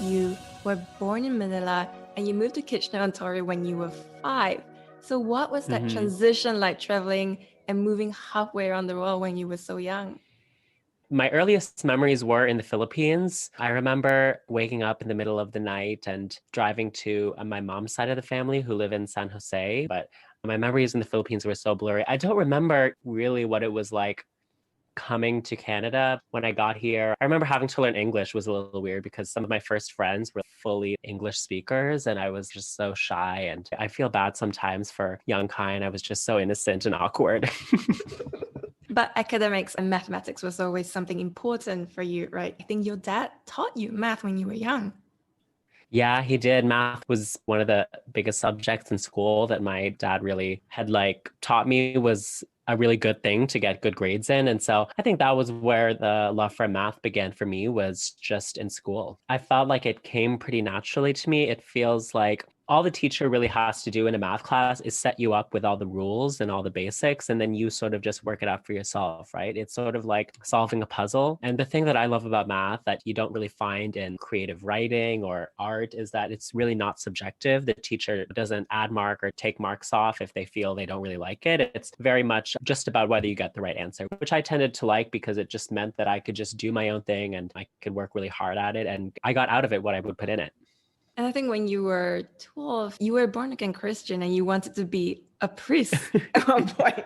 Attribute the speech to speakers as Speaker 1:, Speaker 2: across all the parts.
Speaker 1: You were born in Manila and you moved to Kitchener, Ontario when you were 5. So what was that
Speaker 2: hmm
Speaker 1: transition like traveling and moving halfway around the world when you were so young?
Speaker 2: My earliest memories were in the Philippines. I remember waking up in the middle of the night and driving to my mom's side of the family who live in San Jose. But my memories in the Philippines were so blurry. I don't remember really what it was like coming to Canada when I got here. I remember having to learn English was a little weird because some of my first friends were fully English speakers and I was just so shy. And I feel bad sometimes for young Kyne. I was just so innocent and awkward.
Speaker 1: But academics and mathematics was always something important for you, right? I think your dad taught you math when you were young.
Speaker 2: Yeah, he did. Math was one of the biggest subjects in school that my dad really had taught me was a really good thing to get good grades in. And so I think that was where the love for math began for me was just in school. I felt like it came pretty naturally to me. It feels like all the teacher really has to do in a math class is set you up with all the rules and all the basics, and then you sort of just work it out for yourself, right? It's sort of like solving a puzzle. And the thing that I love about math that you don't really find in creative writing or art is that it's really not subjective. The teacher doesn't add mark or take marks off if they feel they don't really like it. It's very much just about whether you get the right answer, which I tended to like because it just meant that I could just do my own thing and I could work really hard at it. And I got out of it what I would put in it.
Speaker 1: And I think when you were 12, you were born again Christian and you wanted to be a priest at one point.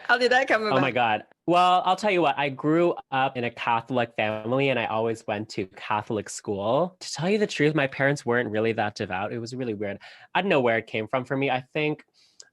Speaker 1: How did that come
Speaker 2: Oh my
Speaker 1: about?
Speaker 2: God. Well, I'll tell you what, I grew up in a Catholic family and I always went to Catholic school. To tell you the truth, my parents weren't really that devout. It was really weird. I don't know where it came from for me. I think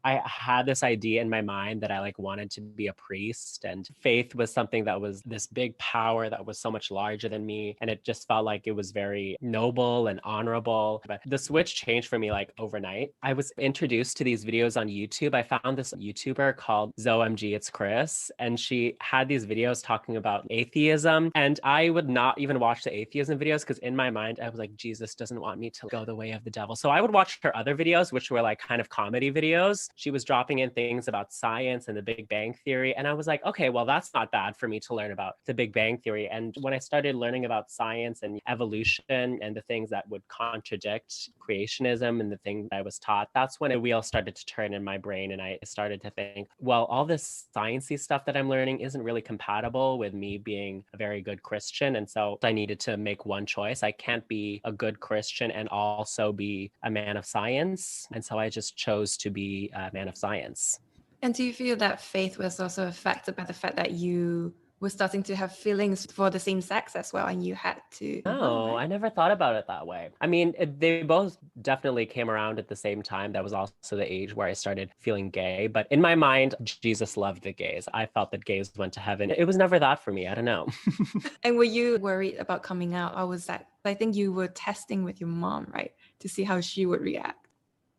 Speaker 2: I had this idea in my mind that I wanted to be a priest, and faith was something that was this big power that was so much larger than me, and it just felt like it was very noble and honorable. But the switch changed for me overnight. I was introduced to these videos on YouTube. I found this YouTuber called ZoMG It's Chris, and she had these videos talking about atheism, and I would not even watch the atheism videos because in my mind I was like, Jesus doesn't want me to go the way of the devil. So I would watch her other videos, which were kind of comedy videos. She was dropping in things about science and the Big Bang Theory. And I was like, okay, well, that's not bad for me to learn about the Big Bang Theory. And when I started learning about science and evolution and the things that would contradict creationism and the thing that I was taught, that's when a wheel started to turn in my brain. And I started to think, well, all this sciencey stuff that I'm learning isn't really compatible with me being a very good Christian. And so I needed to make one choice. I can't be a good Christian and also be a man of science. And so I just chose to be a man of science.
Speaker 1: And do you feel that faith was also affected by the fact that you were starting to have feelings for the same sex as well and you had to move on,
Speaker 2: No,
Speaker 1: right?
Speaker 2: I never thought about it that way. I mean, they both definitely came around at the same time. That was also the age where I started feeling gay. But in my mind, Jesus loved the gays. I felt that gays went to heaven. It was never that for me. I don't know.
Speaker 1: And were you worried about coming out? Or was that, I think you were testing with your mom, right? To see how she would react.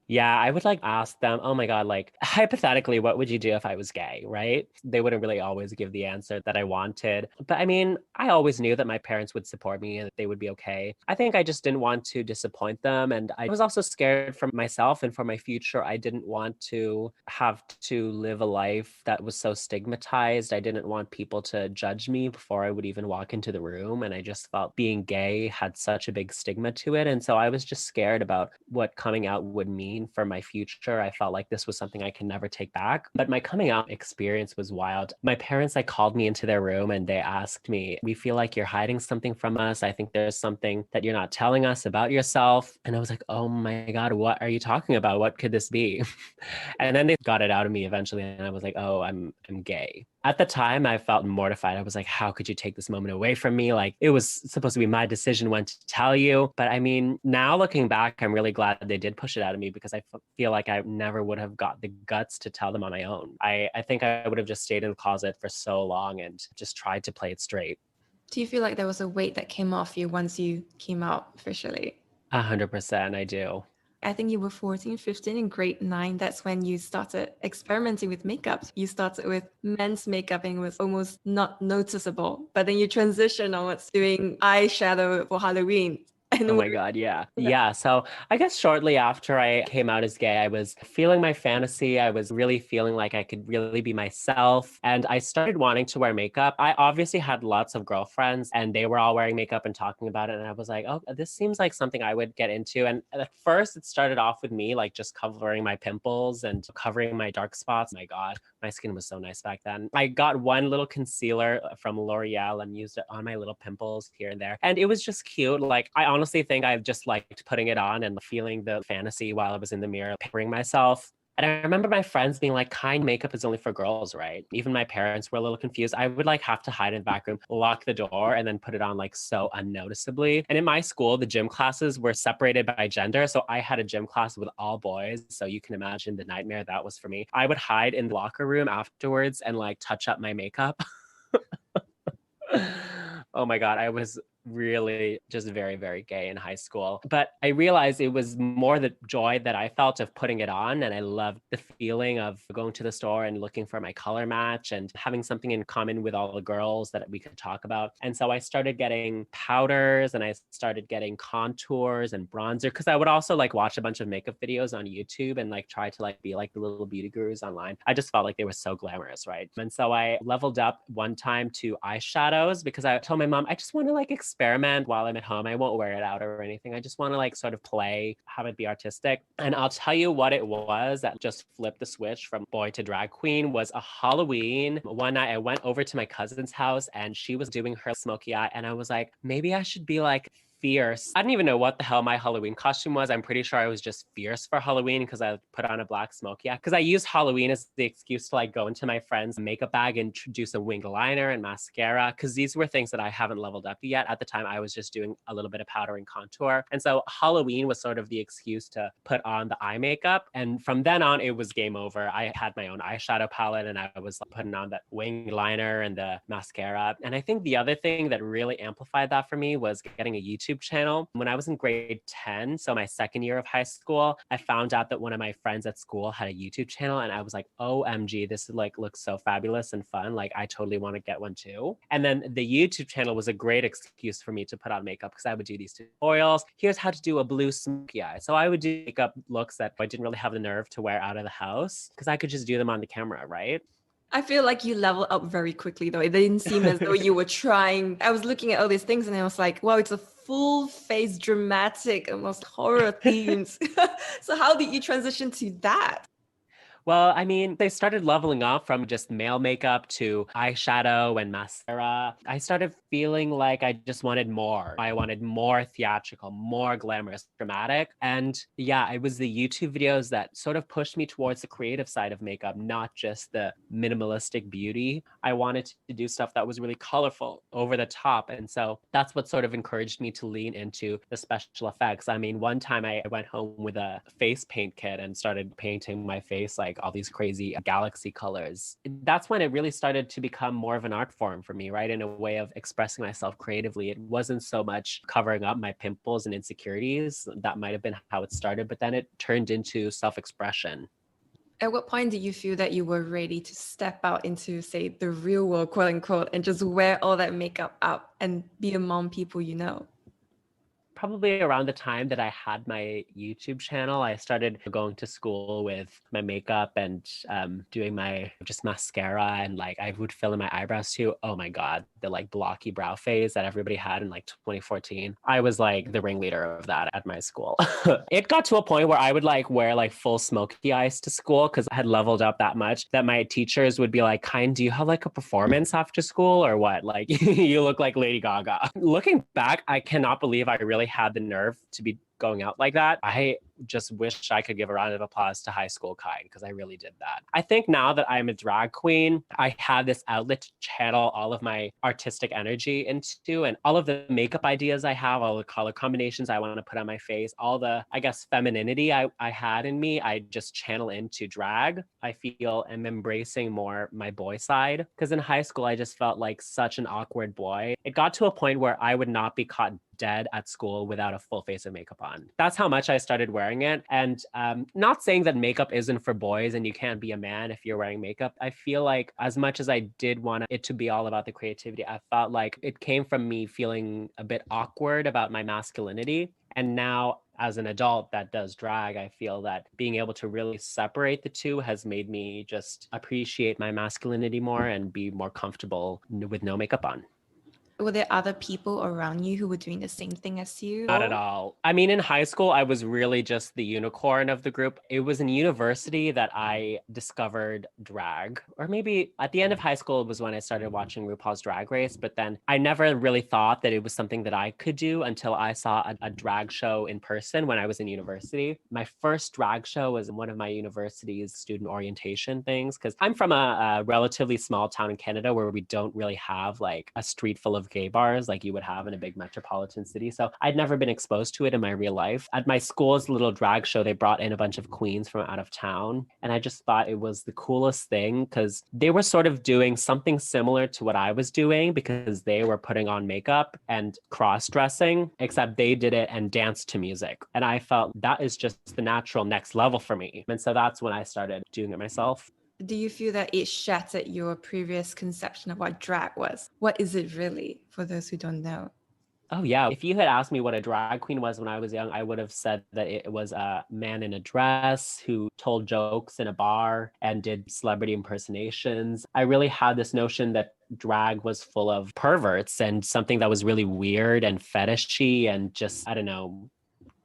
Speaker 2: Yeah, I would ask them, oh my God, hypothetically, what would you do if I was gay, right? They wouldn't really always give the answer that I wanted. But I mean, I always knew that my parents would support me and that they would be okay. I think I just didn't want to disappoint them. And I was also scared for myself and for my future. I didn't want to have to live a life that was so stigmatized. I didn't want people to judge me before I would even walk into the room. And I just felt being gay had such a big stigma to it. And so I was just scared about what coming out would mean for my future. I felt like this was something I can never take back. But my coming out experience was wild. My parents called me into their room and they asked me, we feel like you're hiding something from us. I think there's something that you're not telling us about yourself. And I was like, oh my God, what are you talking about? What could this be? And then they got it out of me eventually. And I was like, oh, I'm gay. At the time, I felt mortified. I was like, how could you take this moment away from me? It was supposed to be my decision when to tell you. But I mean, now looking back, I'm really glad that they did push it out of me because I feel like I never would have got the guts to tell them on my own. I think I would have just stayed in the closet for so long and just tried to play it straight.
Speaker 1: Do you feel like there was a weight that came off you once you came out officially?
Speaker 2: 100%, I do.
Speaker 1: I think you were 14, 15 in grade 9. That's when you started experimenting with makeup. You started with men's makeup and it was almost not noticeable. But then you transitioned onwards doing eyeshadow for Halloween. And
Speaker 2: Oh my God, yeah. Yeah. So I guess shortly after I came out as gay, I was feeling my fantasy. I was really feeling like I could really be myself. And I started wanting to wear makeup. I obviously had lots of girlfriends and they were all wearing makeup and talking about it. And I was like, oh, this seems like something I would get into. And at first, it started off with me like just covering my pimples and covering my dark spots. My God, my skin was so nice back then. I got one little concealer from L'Oreal and used it on my little pimples here and there. And it was just cute. Like, I honestly think I just liked putting it on and feeling the fantasy while I was in the mirror, pampering myself. And I remember my friends being like, Kyne, makeup is only for girls, right? Even my parents were a little confused. I would like have to hide in the back room, lock the door, and then put it on like so unnoticeably. And in my school, the gym classes were separated by gender. So I had a gym class with all boys. So you can imagine the nightmare that was for me. I would hide in the locker room afterwards and like touch up my makeup. Oh my God, I was really just very, very gay in high school. But I realized it was more the joy that I felt of putting it on. And I loved the feeling of going to the store and looking for my color match and having something in common with all the girls that we could talk about. And so I started getting powders and I started getting contours and bronzer because I would also like watch a bunch of makeup videos on YouTube and like try to like be like the little beauty gurus online. I just felt like they were so glamorous, right? And so I leveled up one time to eyeshadows because I told my mom, I just want to like experiment while I'm at home. I won't wear it out or anything. I just want to like sort of play, have it be artistic. And I'll tell you what it was that just flipped the switch from boy to drag queen was a Halloween. One night I went over to my cousin's house and she was doing her smoky eye. And I was like, maybe I should be like fierce. I didn't even know what the hell my Halloween costume was. I'm pretty sure I was just fierce for Halloween because I put on a black smoky eye. Because I used Halloween as the excuse to like go into my friend's makeup bag and do some winged liner and mascara. Because these were things that I haven't leveled up yet. At the time, I was just doing a little bit of powder and contour. And so Halloween was sort of the excuse to put on the eye makeup. And from then on, it was game over. I had my own eyeshadow palette and I was putting on that winged liner and the mascara. And I think the other thing that really amplified that for me was getting a YouTube channel. When I was in grade 10, so my second year of high school, I found out that one of my friends at school had a YouTube channel and I was like, OMG, this like looks so fabulous and fun. Like I totally want to get one too. And then the YouTube channel was a great excuse for me to put on makeup because I would do these tutorials. Here's how to do a blue smoky eye. So I would do makeup looks that I didn't really have the nerve to wear out of the house because I could just do them on the camera, right?
Speaker 1: I feel like you level up very quickly though. It didn't seem as though you were trying. I was looking at all these things and I was like, wow, it's a full face dramatic, almost horror themes. So how did you transition to that?
Speaker 2: Well, I mean, they started leveling up from just male makeup to eyeshadow and mascara. I started feeling like I just wanted more. I wanted more theatrical, more glamorous, dramatic. And yeah, it was the YouTube videos that sort of pushed me towards the creative side of makeup, not just the minimalistic beauty. I wanted to do stuff that was really colorful, over the top. And so that's what sort of encouraged me to lean into the special effects. I mean, one time I went home with a face paint kit and started painting my face like all these crazy galaxy colors. That's when it really started to become more of an art form for me, right? In a way of expressing myself creatively. It wasn't so much covering up my pimples and insecurities. That might have been how it started, but then it turned into self-expression.
Speaker 1: At what point did you feel that you were ready to step out into, say, the real world, quote unquote, and just wear all that makeup up and be among people you know?
Speaker 2: Probably around the time that I had my YouTube channel, I started going to school with my makeup and doing my just mascara and like I would fill in my eyebrows too. Oh my God, the like blocky brow phase that everybody had in like 2014. I was like the ringleader of that at my school. It got to a point where I would like wear like full smoky eyes to school because I had leveled up that much that my teachers would be like, Kyne, do you have like a performance after school or what? Like you look like Lady Gaga. Looking back, I cannot believe I really had the nerve to be going out like that. I just wish I could give a round of applause to high school Kyne because I really did that. I think now that I'm a drag queen, I have this outlet to channel all of my artistic energy into and all of the makeup ideas I have, all the color combinations I want to put on my face, all the, I guess, femininity I had in me, I just channel into drag. I feel I'm embracing more my boy side because in high school, I just felt like such an awkward boy. It got to a point where I would not be caught dead at school without a full face of makeup on. That's how much I started wearing it. And not saying that makeup isn't for boys and you can't be a man if you're wearing makeup. I feel like as much as I did want it to be all about the creativity, I felt like it came from me feeling a bit awkward about my masculinity. And now, as an adult that does drag, I feel that being able to really separate the two has made me just appreciate my masculinity more and be more comfortable with no makeup on.
Speaker 1: Were there other people around you who were doing the same thing as you?
Speaker 2: Not at all. I mean, in high school, I was really just the unicorn of the group. It was in university that I discovered drag, or maybe at the end of high school was when I started watching RuPaul's Drag Race. But then I never really thought that it was something that I could do until I saw a drag show in person when I was in university. My first drag show was in one of my university's student orientation things, because I'm from a relatively small town in Canada where we don't really have like a street full of gay bars like you would have in a big metropolitan city. So I'd never been exposed to it in my real life. At my school's little drag show, they brought in a bunch of queens from out of town. And I just thought it was the coolest thing because they were sort of doing something similar to what I was doing because they were putting on makeup and cross-dressing, except they did it and danced to music. And I felt that is just the natural next level for me. And so that's when I started doing it myself.
Speaker 1: Do you feel that it shattered your previous conception of what drag was? What is it really, for those who don't know?
Speaker 2: Oh, yeah. If you had asked me what a drag queen was when I was young, I would have said that it was a man in a dress who told jokes in a bar and did celebrity impersonations. I really had this notion that drag was full of perverts and something that was really weird and fetishy and just, I don't know,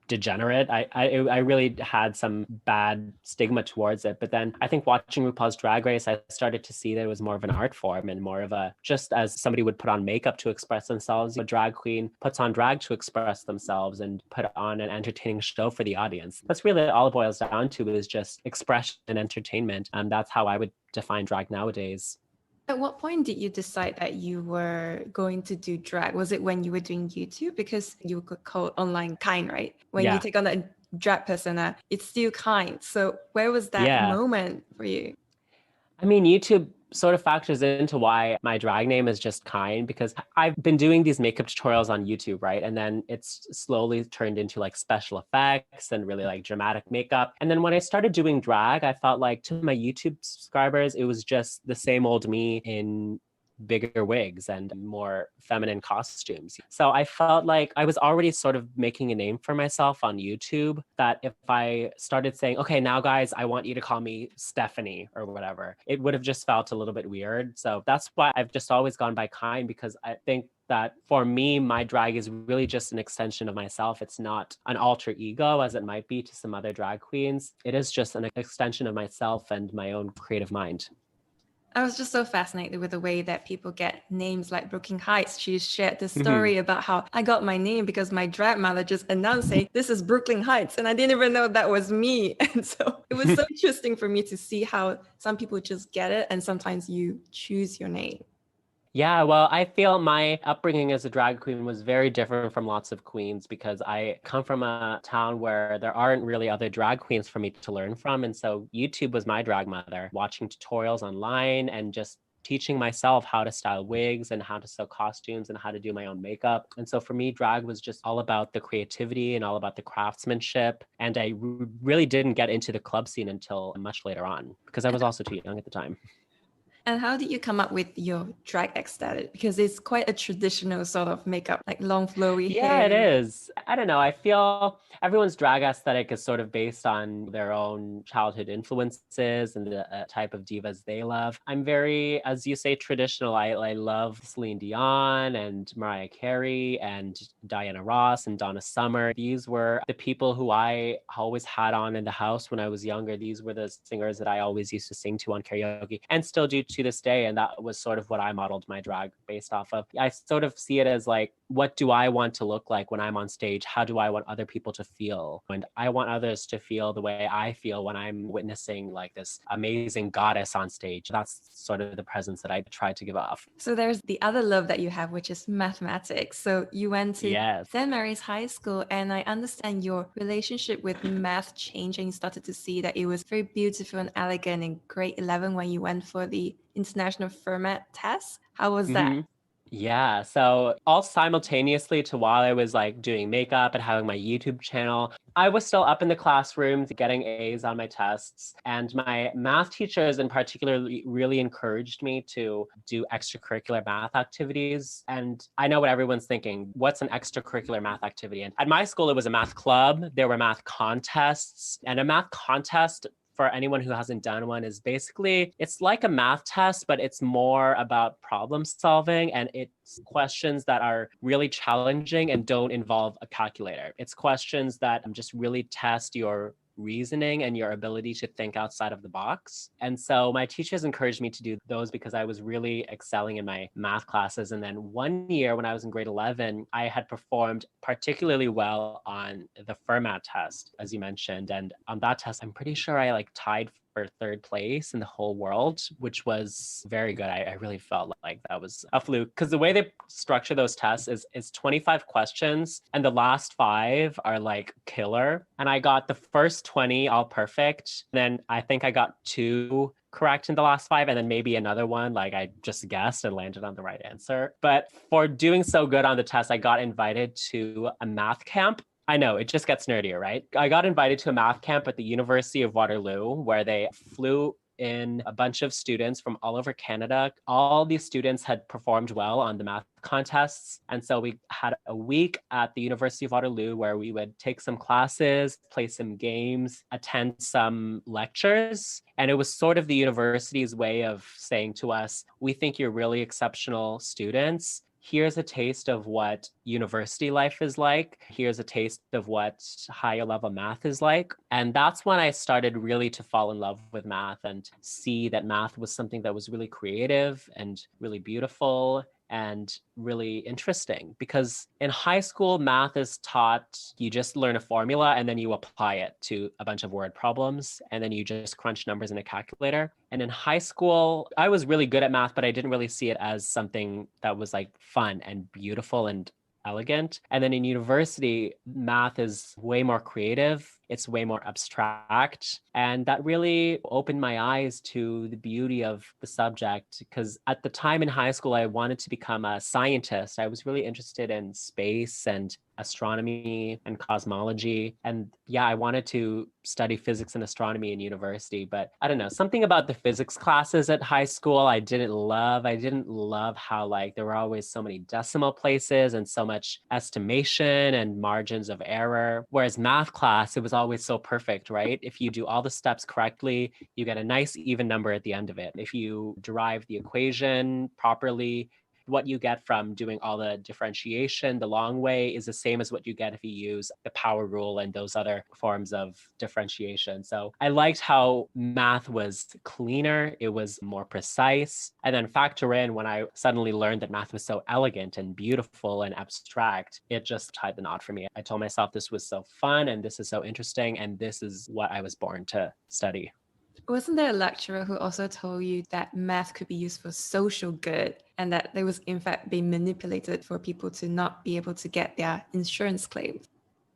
Speaker 2: degenerate. I really had some bad stigma towards it. But then I think watching RuPaul's Drag Race, I started to see that it was more of an art form and more of a, just as somebody would put on makeup to express themselves, a drag queen puts on drag to express themselves and put on an entertaining show for the audience. That's really all it boils down to, is just expression and entertainment. And that's how I would define drag nowadays.
Speaker 1: At what point did you decide that you were going to do drag? Was it when you were doing YouTube? Because you could call OnlineKyne, right? When you
Speaker 2: Yeah.
Speaker 1: take on that drag persona, it's still Kyne. So where was that
Speaker 2: Yeah.
Speaker 1: moment for you?
Speaker 2: I mean, YouTube sort of factors into why my drag name is just Kyne, because I've been doing these makeup tutorials on YouTube, right? And then it's slowly turned into like special effects and really like dramatic makeup. And then when I started doing drag, I felt like to my YouTube subscribers, it was just the same old me in bigger wigs and more feminine costumes. So I felt like I was already sort of making a name for myself on YouTube, that if I started saying, okay, now guys, I want you to call me Stephanie or whatever, it would have just felt a little bit weird. So that's why I've just always gone by Kyne, because I think that for me, my drag is really just an extension of myself. It's not an alter ego as it might be to some other drag queens. It is just an extension of myself and my own creative mind.
Speaker 1: I was just so fascinated with the way that people get names like Brooklyn Heights. She shared this story about how I got my name because my drag mother just announced, saying, this is Brooklyn Heights. And I didn't even know that was me. And so it was so interesting for me to see how some people just get it. And sometimes you choose your name.
Speaker 2: Yeah, well, I feel my upbringing as a drag queen was very different from lots of queens because I come from a town where there aren't really other drag queens for me to learn from. And so YouTube was my drag mother, watching tutorials online and just teaching myself how to style wigs and how to sew costumes and how to do my own makeup. And so for me, drag was just all about the creativity and all about the craftsmanship. And I really didn't get into the club scene until much later on because I was also too young at the time.
Speaker 1: And how did you come up with your drag aesthetic? Because it's quite a traditional sort of makeup, like long flowy
Speaker 2: Yeah, it
Speaker 1: hair.
Speaker 2: is. I don't know. I feel everyone's drag aesthetic is sort of based on their own childhood influences and the type of divas they love. I'm very, as you say, traditional. I love Celine Dion and Mariah Carey and Diana Ross and Donna Summer. These were the people who I always had on in the house when I was younger. These were the singers that I always used to sing to on karaoke and still do to this day. And that was sort of what I modeled my drag based off of. I sort of see it as like, what do I want to look like when I'm on stage? How do I want other people to feel? And I want others to feel the way I feel when I'm witnessing like this amazing goddess on stage. That's sort of the presence that I try to give off.
Speaker 1: So there's the other love that you have, which is mathematics. So you went to
Speaker 2: Yes.
Speaker 1: St. Mary's High School, and I understand your relationship with math changed, and you started to see that it was very beautiful and elegant in grade 11 when you went for the International Fermat test. How was that?
Speaker 2: Yeah. So all simultaneously to while I was like doing makeup and having my YouTube channel, I was still up in the classroom getting A's on my tests. And my math teachers in particular really encouraged me to do extracurricular math activities. And I know what everyone's thinking. What's an extracurricular math activity? And at my school, it was a math club. There were math contests. And a math contest, for anyone who hasn't done one, is basically it's like a math test, but it's more about problem solving, and it's questions that are really challenging and don't involve a calculator. It's questions that just really test your reasoning and your ability to think outside of the box. And so my teachers encouraged me to do those because I was really excelling in my math classes. And then one year when I was in grade 11, I had performed particularly well on the Fermat test, as you mentioned. And on that test, I'm pretty sure I like tied for third place in the whole world, which was very good. I really felt like that was a fluke because the way they structure those tests is 25 questions and the last 5 are like killer. And I got the first 20 all perfect. Then I think I got 2 correct in the last 5 and then maybe another one like I just guessed and landed on the right answer. But for doing so good on the test, I got invited to a math camp. I know, it just gets nerdier, right? I got invited to a math camp at the University of Waterloo where they flew in a bunch of students from all over Canada. All these students had performed well on the math contests. And so we had a week at the University of Waterloo where we would take some classes, play some games, attend some lectures. And it was sort of the university's way of saying to us, we think you're really exceptional students. Here's a taste of what university life is like. Here's a taste of what higher level math is like. And that's when I started really to fall in love with math and see that math was something that was really creative and really beautiful and really interesting. Because in high school, math is taught, you just learn a formula and then you apply it to a bunch of word problems and then you just crunch numbers in a calculator. And in high school, I was really good at math, but I didn't really see it as something that was like fun and beautiful and elegant. And then in university, math is way more creative. It's way more abstract. And that really opened my eyes to the beauty of the subject. Because at the time in high school, I wanted to become a scientist. I was really interested in space and astronomy and cosmology. And yeah, I wanted to study physics and astronomy in university, but I don't know, something about the physics classes at high school I didn't love. I didn't love how like there were always so many decimal places and so much estimation and margins of error. Whereas math class, it was always so perfect, right? If you do all the steps correctly, you get a nice even number at the end of it. If you derive the equation properly, what you get from doing all the differentiation the long way is the same as what you get if you use the power rule and those other forms of differentiation. So I liked how math was cleaner, it was more precise. And then factor in when I suddenly learned that math was so elegant and beautiful and abstract, it just tied the knot for me. I told myself this was so fun and this is so interesting and this is what I was born to study.
Speaker 1: Wasn't there a lecturer who also told you that math could be used for social good and that they was in fact being manipulated for people to not be able to get their insurance claims?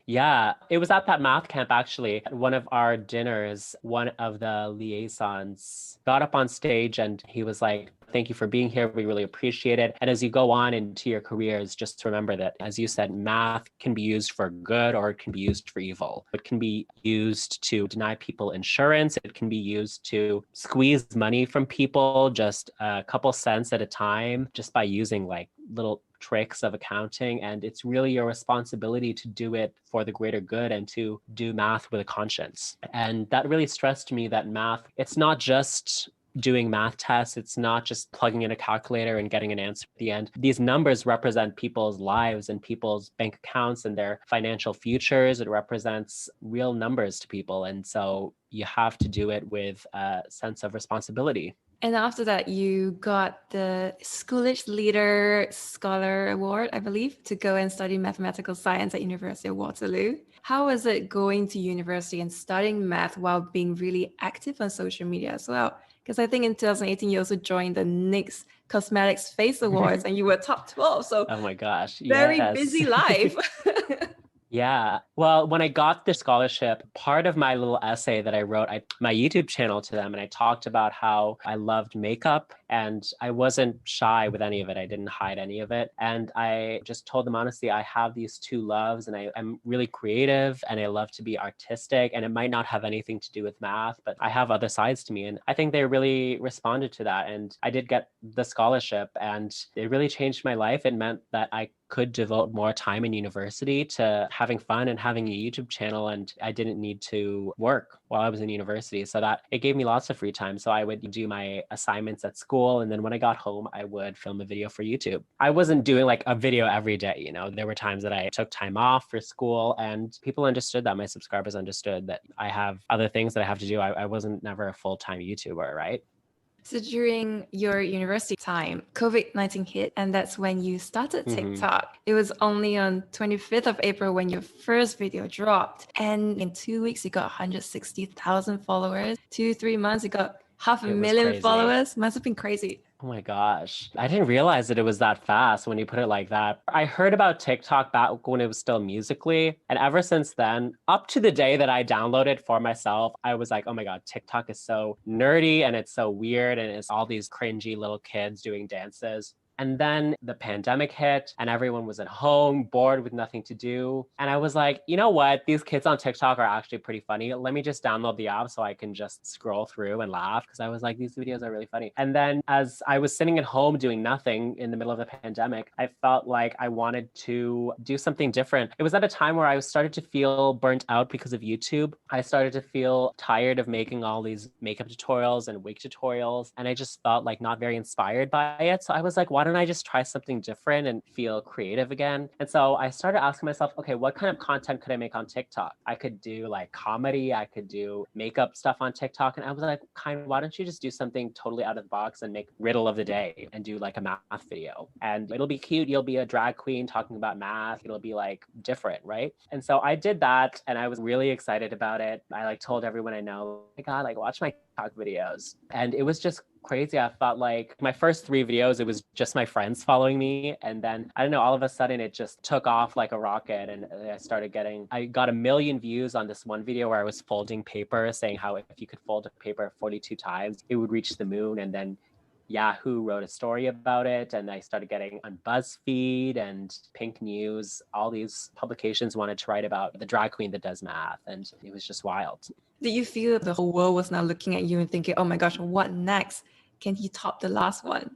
Speaker 2: Yeah, it was at that math camp actually. At one of our dinners, one of the liaisons got up on stage and he was like, thank you for being here. We really appreciate it. And as you go on into your careers, just remember that, as you said, math can be used for good or it can be used for evil. It can be used to deny people insurance. It can be used to squeeze money from people just a couple cents at a time, just by using like little tricks of accounting. And it's really your responsibility to do it for the greater good and to do math with a conscience. And that really stressed me that math, it's not just doing math tests. It's not just plugging in a calculator and getting an answer at the end. These numbers represent people's lives and people's bank accounts and their financial futures. It represents real numbers to people. And so you have to do it with a sense of responsibility.
Speaker 1: And after that, you got the Schoolage Leader Scholar Award, I believe, to go and study mathematical science at University of Waterloo. How was it going to university and studying math while being really active on social media as well? Because I think in 2018, you also joined the NYX Cosmetics Face Awards and you were top 12. So
Speaker 2: Oh my gosh.
Speaker 1: very
Speaker 2: Yes.
Speaker 1: busy life.
Speaker 2: Yeah. Well, when I got the scholarship, part of my little essay that I wrote, my YouTube channel to them, and I talked about how I loved makeup and I wasn't shy with any of it. I didn't hide any of it. And I just told them honestly, I have these two loves and I'm really creative and I love to be artistic. And it might not have anything to do with math, but I have other sides to me. And I think they really responded to that. And I did get the scholarship and it really changed my life. It meant that I could devote more time in university to having fun and having a YouTube channel. And I didn't need to work while I was in university. So that it gave me lots of free time. So I would do my assignments at school. And then when I got home, I would film a video for YouTube. I wasn't doing like a video every day. You know, there were times that I took time off for school and people understood that. My subscribers understood that I have other things that I have to do. I wasn't never a full-time YouTuber, right?
Speaker 1: So during your university time, COVID-19 hit, and that's when you started TikTok. It was only on 25th of April when your first video dropped. And in 2 weeks, you got 160,000 followers. 2, 3 months, you got half a
Speaker 2: It was
Speaker 1: million
Speaker 2: crazy.
Speaker 1: followers. Must have been crazy.
Speaker 2: Oh my gosh. I didn't realize that it was that fast when you put it like that. I heard about TikTok back when it was still Musically. And ever since then, up to the day that I downloaded for myself, I was like, oh my God, TikTok is so nerdy and it's so weird. And it's all these cringy little kids doing dances. And then the pandemic hit and everyone was at home, bored with nothing to do. And I was like, you know what? These kids on TikTok are actually pretty funny. Let me just download the app so I can just scroll through and laugh because I was like, these videos are really funny. And then as I was sitting at home doing nothing in the middle of the pandemic, I felt like I wanted to do something different. It was at a time where I started to feel burnt out because of YouTube. I started to feel tired of making all these makeup tutorials and wig tutorials. And I just felt like not very inspired by it. So I was like, why don't I just try something different and feel creative again? And so I started asking myself, okay, what kind of content could I make on TikTok? I could do like comedy, I could do makeup stuff on TikTok. And I was like, Kyne, why don't you just do something totally out of the box and make riddle of the day and do like a math video? And it'll be cute. You'll be a drag queen talking about math. It'll be like different, right? And so I did that and I was really excited about it. I like told everyone I know, oh my God, like watch my TikTok videos. And it was just crazy. I felt like my first 3 videos, it was just my friends following me. And then I don't know, all of a sudden it just took off like a rocket. And I got 1 million views on this one video where I was folding paper, saying how if you could fold a paper 42 times, it would reach the moon. And then Yahoo wrote a story about it. And I started getting on BuzzFeed and Pink News. All these publications wanted to write about the drag queen that does math. And it was just wild.
Speaker 1: Did you feel the whole world was now looking at you and thinking, oh my gosh, what next? Can he top the last one?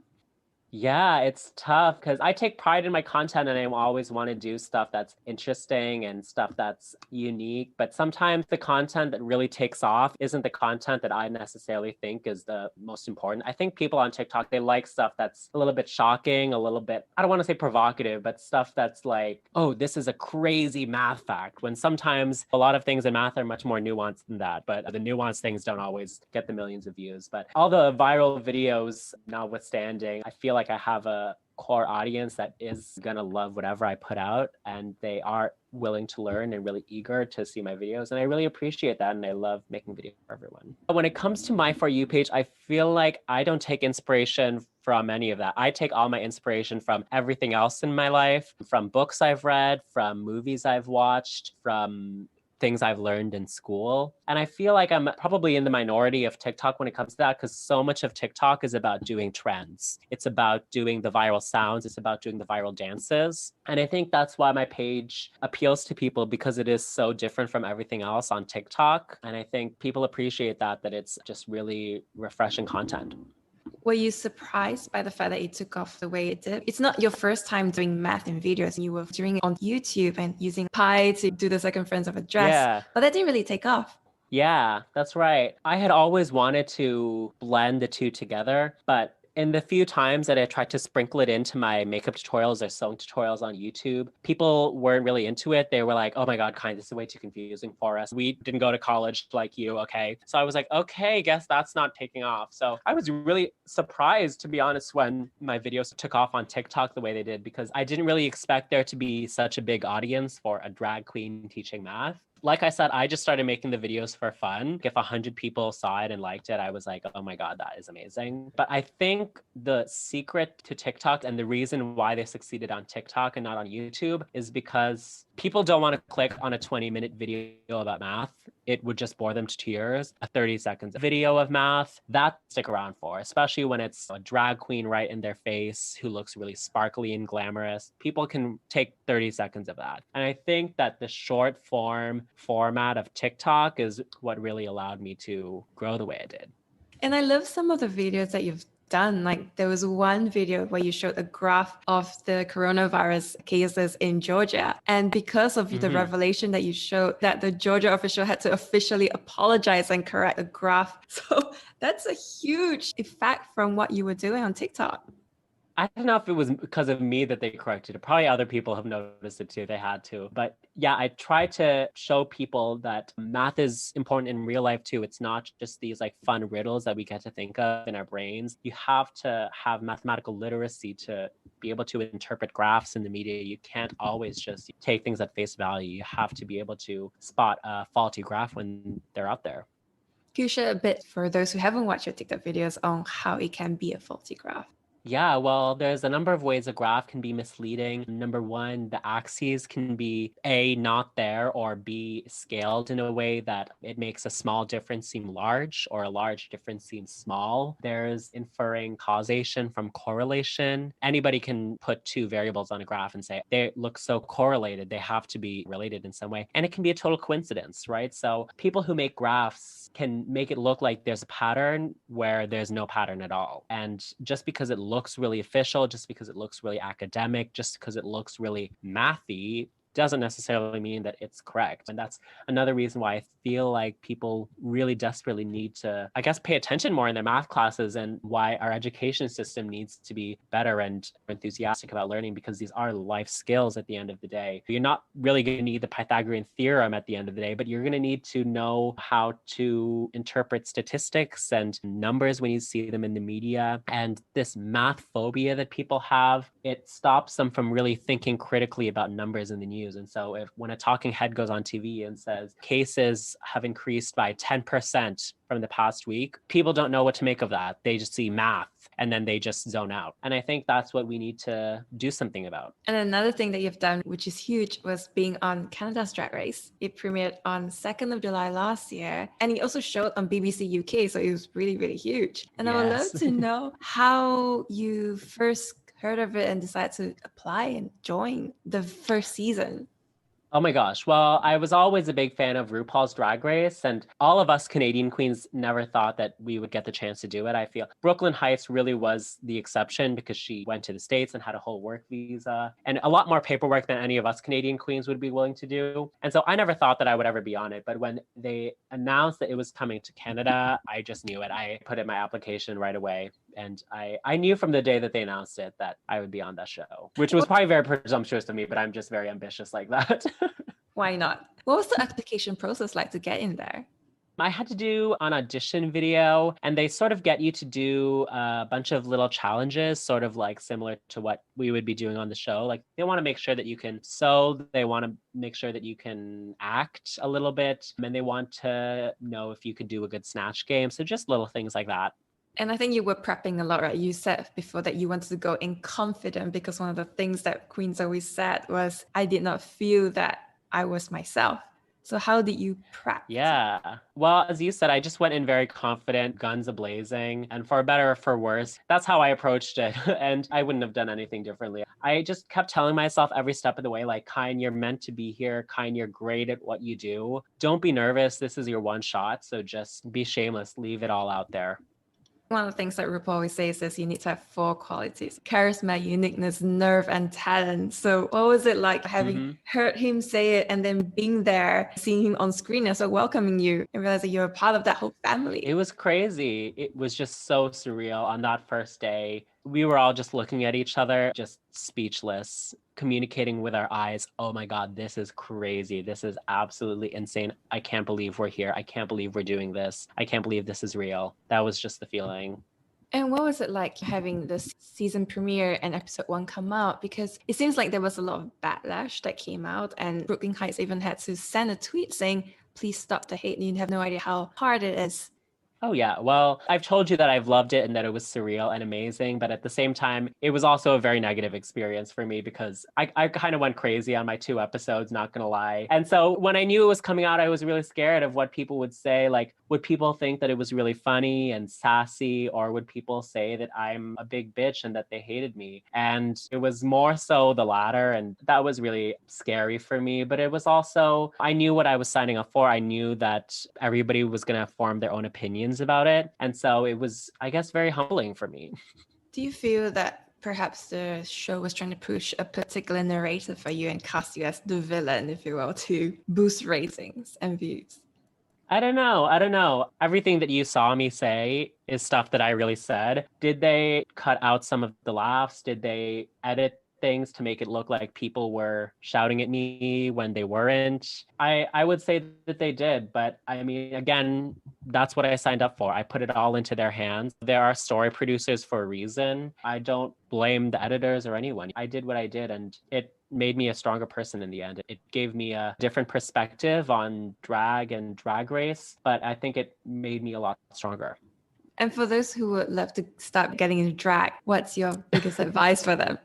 Speaker 2: Yeah, it's tough because I take pride in my content and I always want to do stuff that's interesting and stuff that's unique. But sometimes the content that really takes off isn't the content that I necessarily think is the most important. I think people on TikTok, they like stuff that's a little bit shocking, a little bit, I don't want to say provocative, but stuff that's like, oh, this is a crazy math fact. When sometimes a lot of things in math are much more nuanced than that. But the nuanced things don't always get the millions of views. But all the viral videos notwithstanding, I feel like I have a core audience that is going to love whatever I put out and they are willing to learn and really eager to see my videos. And I really appreciate that. And I love making videos for everyone. But when it comes to my For You page, I feel like I don't take inspiration from any of that. I take all my inspiration from everything else in my life, from books I've read, from movies I've watched, from things I've learned in school. And I feel like I'm probably in the minority of TikTok when it comes to that because so much of TikTok is about doing trends. It's about doing the viral sounds. It's about doing the viral dances. And I think that's why my page appeals to people because it is so different from everything else on TikTok. And I think people appreciate that it's just really refreshing content.
Speaker 1: Were you surprised by the fact that it took off the way it did? It's not your first time doing math in videos. You were doing it on YouTube and using Pi to do the circumference of a dress,
Speaker 2: Yeah.
Speaker 1: but that didn't really take off.
Speaker 2: Yeah, that's right. I had always wanted to blend the two together, but in the few times that I tried to sprinkle it into my makeup tutorials or sewing tutorials on YouTube, people weren't really into it. They were like, oh my God, Kyne, this is way too confusing for us. We didn't go to college like you, okay? So I was like, okay, guess that's not taking off. So I was really surprised, to be honest, when my videos took off on TikTok the way they did, because I didn't really expect there to be such a big audience for a drag queen teaching math. Like I said, I just started making the videos for fun. If 100 people saw it and liked it, I was like, oh my God, that is amazing. But I think think the secret to TikTok and the reason why they succeeded on TikTok and not on YouTube is because people don't want to click on a 20-minute video about math. It would just bore them to tears. A 30 seconds video of math, that stick around for, especially when it's a drag queen right in their face who looks really sparkly and glamorous. People can take 30 seconds of that. And I think that the short form format of TikTok is what really allowed me to grow the way I did.
Speaker 1: And I love some of the videos that you've done. Like there was one video where you showed a graph of the coronavirus cases in Georgia. And because of the revelation that you showed, that the Georgia official had to officially apologize and correct the graph. So that's a huge effect from what you were doing on TikTok.
Speaker 2: I don't know if it was because of me that they corrected it. Probably other people have noticed it too. They had to. But yeah, I try to show people that math is important in real life too. It's not just these like fun riddles that we get to think of in our brains. You have to have mathematical literacy to be able to interpret graphs in the media. You can't always just take things at face value. You have to be able to spot a faulty graph when they're out there.
Speaker 1: Can you share a bit for those who haven't watched your TikTok videos on how it can be a faulty graph?
Speaker 2: Yeah, well, there's a number of ways a graph can be misleading. Number one, the axes can be A, not there, or B, scaled in a way that it makes a small difference seem large or a large difference seem small. There's inferring causation from correlation. Anybody can put two variables on a graph and say they look so correlated, they have to be related in some way. And it can be a total coincidence, right? So people who make graphs can make it look like there's a pattern where there's no pattern at all. And just because it looks really official, just because it looks really academic, just because it looks really mathy, doesn't necessarily mean that it's correct. And that's another reason why I feel like people really desperately need to, I guess, pay attention more in their math classes, and why our education system needs to be better and enthusiastic about learning, because these are life skills at the end of the day. You're not really going to need the Pythagorean theorem at the end of the day, but you're going to need to know how to interpret statistics and numbers when you see them in the media. And this math phobia that people have, it stops them from really thinking critically about numbers in the news. And so when a talking head goes on TV and says cases have increased by 10% from the past week, people don't know what to make of that. They just see math and then they just zone out. And I think that's what we need to do something about.
Speaker 1: And another thing that you've done, which is huge, was being on Canada's Drag Race. It premiered on 2nd of July last year. And it also showed on BBC UK. So it was really, really huge. And I would love to know how you first heard of it and decided to apply and join the first season.
Speaker 2: Oh my gosh. Well, I was always a big fan of RuPaul's Drag Race, and all of us Canadian queens never thought that we would get the chance to do it. I feel Brooklyn Heights really was the exception because she went to the States and had a whole work visa and a lot more paperwork than any of us Canadian queens would be willing to do. And so I never thought that I would ever be on it. But when they announced that it was coming to Canada, I just knew it. I put in my application right away. And I knew from the day that they announced it that I would be on that show, which was probably very presumptuous of me, but I'm just very ambitious like that.
Speaker 1: Why not? What was the application process like to get in there?
Speaker 2: I had to do an audition video, and they sort of get you to do a bunch of little challenges, sort of like similar to what we would be doing on the show. Like they want to make sure that you can sew, they want to make sure that you can act a little bit, and they want to know if you could do a good snatch game. So just little things like that.
Speaker 1: And I think you were prepping a lot, right? You said before that you wanted to go in confident, because one of the things that queens always said was, I did not feel that I was myself. So how did you prep?
Speaker 2: Yeah. Well, as you said, I just went in very confident, guns a-blazing, and for better or for worse, that's how I approached it. And I wouldn't have done anything differently. I just kept telling myself every step of the way, like, Kyne, you're meant to be here. Kyne, you're great at what you do. Don't be nervous. This is your one shot. So just be shameless. Leave it all out there.
Speaker 1: One of the things that RuPaul always says is you need to have 4 qualities: charisma, uniqueness, nerve, and talent. So what was it like having heard him say it and then being there, seeing him on screen and so welcoming you and realizing you're a part of that whole family?
Speaker 2: It was crazy. It was just so surreal on that first day. We were all just looking at each other, just speechless, communicating with our eyes. Oh my God, this is crazy. This is absolutely insane. I can't believe we're here. I can't believe we're doing this. I can't believe this is real. That was just the feeling.
Speaker 1: And what was it like having this season premiere and episode 1 come out? Because it seems like there was a lot of backlash that came out, and Brooklyn Heights even had to send a tweet saying, please stop the hate. You have no idea how hard it is.
Speaker 2: Oh, yeah. Well, I've told you that I've loved it and that it was surreal and amazing. But at the same time, it was also a very negative experience for me because I kind of went crazy on my 2 episodes, not going to lie. And so when I knew it was coming out, I was really scared of what people would say. Like, would people think that it was really funny and sassy, or would people say that I'm a big bitch and that they hated me? And it was more so the latter. And that was really scary for me. But it was also, I knew what I was signing up for. I knew that everybody was going to form their own opinions about it. And so it was, I guess, very humbling for me.
Speaker 1: Do you feel that perhaps the show was trying to push a particular narrative for you and cast you as the villain, if you will, to boost ratings and views?
Speaker 2: I don't know. I don't know. Everything that you saw me say is stuff that I really said. Did they cut out some of the laughs? Did they edit things to make it look like people were shouting at me when they weren't? I would say that they did, but I mean, again, that's what I signed up for. I put it all into their hands. There are story producers for a reason. I don't blame the editors or anyone. I did what I did, and it made me a stronger person in the end. It gave me a different perspective on drag and drag race, but I think it made me a lot stronger.
Speaker 1: And for those who would love to start getting into drag, what's your biggest advice for them?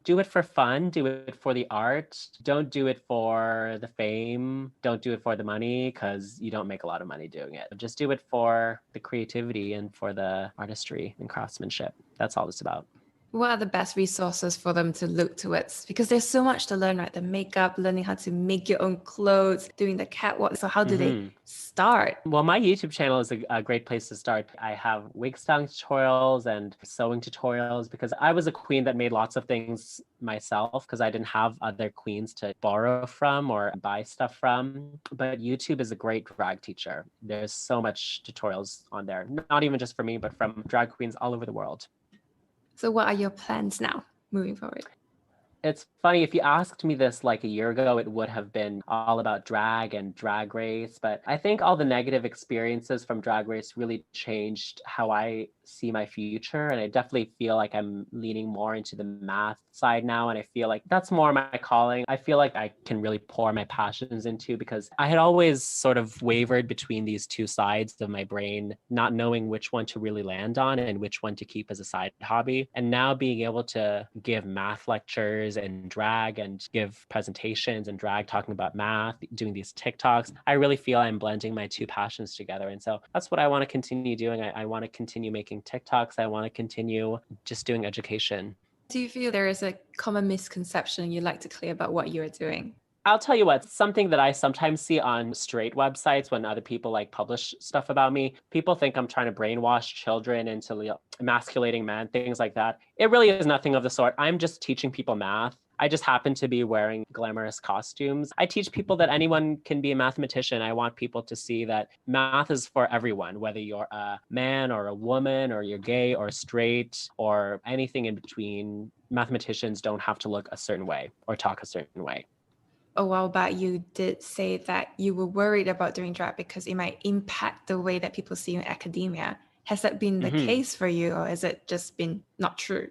Speaker 2: Do it for fun, do it for the art. Don't do it for the fame. Don't do it for the money because you don't make a lot of money doing it. Just do it for the creativity and for the artistry and craftsmanship. That's all it's about.
Speaker 1: What are the best resources for them to look towards? Because there's so much to learn, right? The makeup, learning how to make your own clothes, doing the catwalk. So how do they start?
Speaker 2: Well, my YouTube channel is a great place to start. I have wig styling tutorials and sewing tutorials because I was a queen that made lots of things myself because I didn't have other queens to borrow from or buy stuff from. But YouTube is a great drag teacher. There's so much tutorials on there, not even just for me, but from drag queens all over the world.
Speaker 1: So what are your plans now moving forward?
Speaker 2: It's funny, if you asked me this like a year ago, it would have been all about drag and drag race. But I think all the negative experiences from drag race really changed how I see my future. And I definitely feel like I'm leaning more into the math side now. And I feel like that's more my calling. I feel like I can really pour my passions into because I had always sort of wavered between these two sides of my brain, not knowing which one to really land on and which one to keep as a side hobby. And now being able to give math lectures and drag and give presentations and drag talking about math, doing these TikToks, I really feel I'm blending my two passions together. And so that's what I want to continue doing. I want to continue making TikToks. I want to continue just doing education.
Speaker 1: Do you feel there is a common misconception you'd like to clear about what you're doing?
Speaker 2: I'll tell you what, something that I sometimes see on straight websites when other people like publish stuff about me, people think I'm trying to brainwash children into emasculating men, things like that. It really is nothing of the sort. I'm just teaching people math. I just happen to be wearing glamorous costumes. I teach people that anyone can be a mathematician. I want people to see that math is for everyone, whether you're a man or a woman or you're gay or straight or anything in between. Mathematicians don't have to look a certain way or talk a certain way.
Speaker 1: A while back, you did say that you were worried about doing drag because it might impact the way that people see you in academia. Has that been the case for you, or has it just been not true?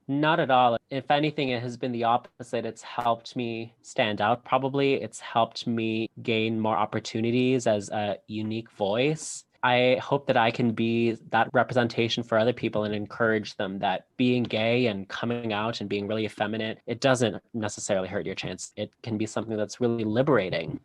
Speaker 2: Not at all. If anything, it has been the opposite. It's helped me stand out, probably. It's helped me gain more opportunities as a unique voice. I hope that I can be that representation for other people and encourage them that being gay and coming out and being really effeminate, it doesn't necessarily hurt your chance. It can be something that's really liberating.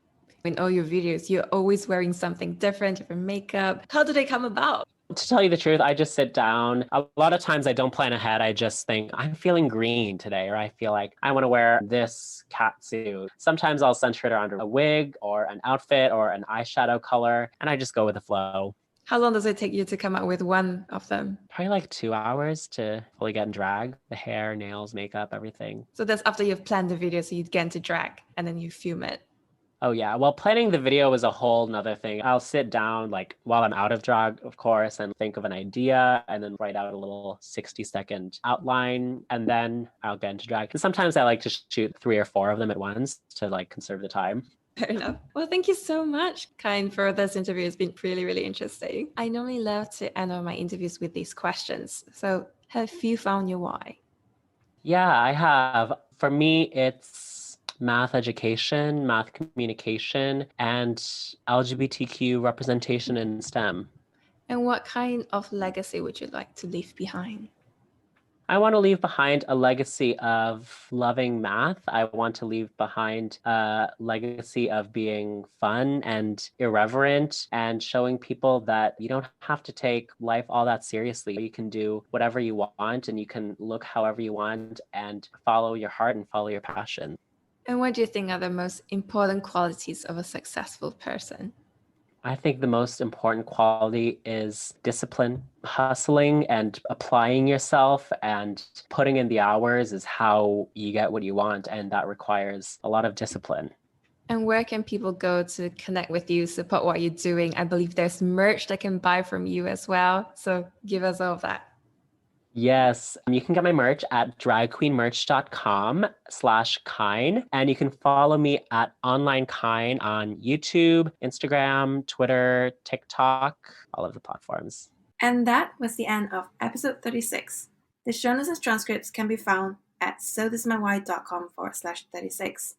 Speaker 1: In all your videos, you're always wearing something different, different makeup. How do they come about?
Speaker 2: To tell you the truth, I just sit down. A lot of times I don't plan ahead. I just think I'm feeling green today, or I feel like I want to wear this cat suit. Sometimes I'll center it around a wig or an outfit or an eyeshadow color, and I just go with the flow.
Speaker 1: How long does it take you to come up with one of them?
Speaker 2: Probably like 2 hours to fully get in drag. The hair, nails, makeup, everything.
Speaker 1: So that's after you've planned the video, so you get into drag and then you film it.
Speaker 2: Oh yeah, well, planning the video is a whole nother thing. I'll sit down like while I'm out of drag, of course, and think of an idea and then write out a little 60-second outline, and then I'll get into drag. And sometimes I like to shoot 3 or 4 of them at once to like conserve the time.
Speaker 1: Fair enough. Well, thank you so much, Kyne, for this interview. It's been really, really interesting. I normally love to end all my interviews with these questions. So have you found your why?
Speaker 2: Yeah, I have. For me, it's math education, math communication, and LGBTQ representation in STEM.
Speaker 1: And what kind of legacy would you like to leave behind?
Speaker 2: I want to leave behind a legacy of loving math. I want to leave behind a legacy of being fun and irreverent and showing people that you don't have to take life all that seriously. You can do whatever you want and you can look however you want and follow your heart and follow your passion.
Speaker 1: And what do you think are the most important qualities of a successful person?
Speaker 2: I think the most important quality is discipline. Hustling and applying yourself and putting in the hours is how you get what you want. And that requires a lot of discipline.
Speaker 1: And where can people go to connect with you, support what you're doing? I believe there's merch they can buy from you as well. So give us all of that.
Speaker 2: Yes, you can get my merch at dragqueenmerch.com/Kyne. And you can follow me at OnlineKyne on YouTube, Instagram, Twitter, TikTok, all of the platforms.
Speaker 3: And that was the end of episode 36. The show notes and transcripts can be found at sothismywhy.com/36.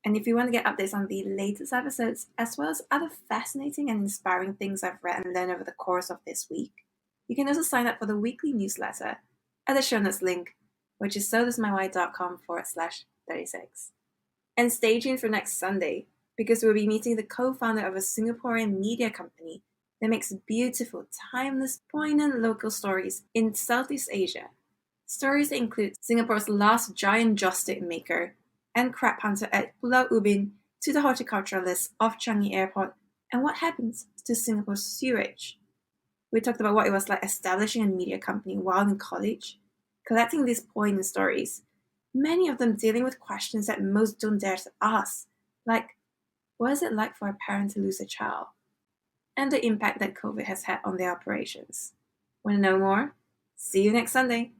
Speaker 3: And if you want to get updates on the latest episodes, as well as other fascinating and inspiring things I've read and learned over the course of this week, you can also sign up for the weekly newsletter at the show notes link, which is sothismywhy.com/36. And stay tuned for next Sunday, because we'll be meeting the co-founder of a Singaporean media company that makes beautiful, timeless, poignant local stories in Southeast Asia. Stories that include Singapore's last giant joss stick maker and crab hunter at Pulau Ubin to the horticulturalist off Changi Airport and what happens to Singapore's sewage. We talked about what it was like establishing a media company while in college, collecting these poignant stories, many of them dealing with questions that most don't dare to ask, like, what is it like for a parent to lose a child? And the impact that COVID has had on their operations. Want to know more? See you next Sunday.